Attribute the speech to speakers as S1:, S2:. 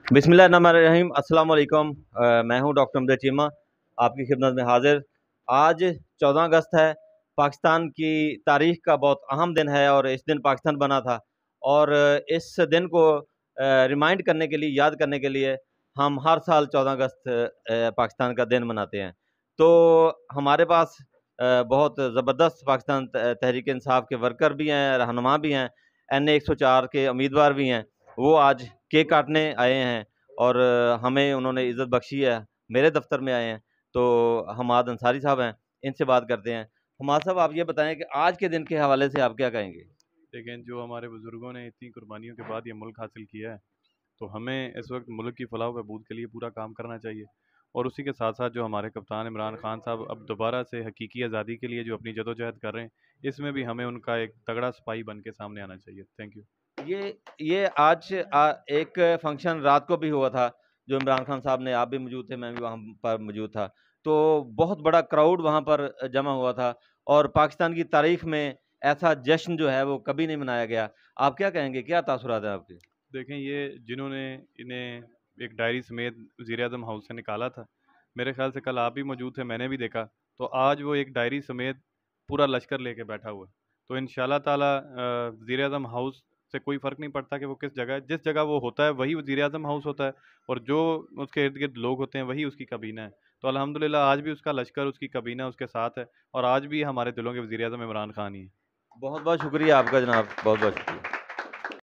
S1: بسم اللہ الرحمن الرحیم۔ السلام علیکم۔ میں ہوں ڈاکٹر امجد چیمہ، آپ کی خدمت میں حاضر۔ آج 14 اگست ہے، پاکستان کی تاریخ کا بہت اہم دن ہے، اور اس دن پاکستان بنا تھا، اور اس دن کو ریمائنڈ کرنے کے لیے، یاد کرنے کے لیے ہم ہر سال 14 اگست پاکستان کا دن مناتے ہیں۔ تو ہمارے پاس بہت زبردست پاکستان تحریک انصاف کے ورکر بھی ہیں، رہنما بھی ہیں، NA 104 کے امیدوار بھی ہیں۔ وہ آج کیک کاٹنے آئے ہیں، اور ہمیں انہوں نے عزت بخشی ہے، میرے دفتر میں آئے ہیں۔ تو حماد انصاری صاحب ہیں، ان سے بات کرتے ہیں۔ حماد صاحب، آپ یہ بتائیں کہ آج کے دن کے حوالے سے آپ کیا کہیں گے؟
S2: دیکھیں، جو ہمارے بزرگوں نے اتنی قربانیوں کے بعد یہ ملک حاصل کیا ہے، تو ہمیں اس وقت ملک کی فلاح و بہبود کے لیے پورا کام کرنا چاہیے، اور اسی کے ساتھ ساتھ جو ہمارے کپتان عمران خان صاحب اب دوبارہ سے حقیقی آزادی کے لیے جو اپنی جدوجہد کر رہے ہیں، اس میں بھی ہمیں ان کا ایک تگڑا سپاہی بن کے سامنے آنا چاہیے۔ Thank you.
S1: یہ آج ایک فنکشن رات کو بھی ہوا تھا، جو عمران خان صاحب نے، آپ بھی موجود تھے، میں بھی وہاں پر موجود تھا۔ تو بہت بڑا کراؤڈ وہاں پر جمع ہوا تھا، اور پاکستان کی تاریخ میں ایسا جشن جو ہے وہ کبھی نہیں منایا گیا۔ آپ کیا کہیں گے، کیا تاثرات ہیں آپ کے؟
S2: دیکھیں، یہ جنہوں نے انہیں ایک ڈائری سمیت وزیر اعظم ہاؤس سے نکالا تھا، میرے خیال سے کل آپ بھی موجود تھے، میں نے بھی دیکھا، تو آج وہ ایک ڈائری سمیت پورا لشکر لے کے بیٹھا ہوا ہے۔ تو انشاءاللہ تعالی وزیر اعظم ہاؤس سے کوئی فرق نہیں پڑتا کہ وہ کس جگہ ہے، جس جگہ وہ ہوتا ہے وہی وزیر اعظم ہاؤس ہوتا ہے، اور جو اس کے ارد گرد لوگ ہوتے ہیں وہی اس کی کابینہ ہے۔ تو الحمدللہ آج بھی اس کا لشکر، اس کی کابینہ اس کے ساتھ ہے، اور آج بھی ہمارے دلوں کے وزیر اعظم عمران خان ہی ہیں۔
S1: بہت بہت شکریہ آپ کا جناب، بہت بہت شکریہ۔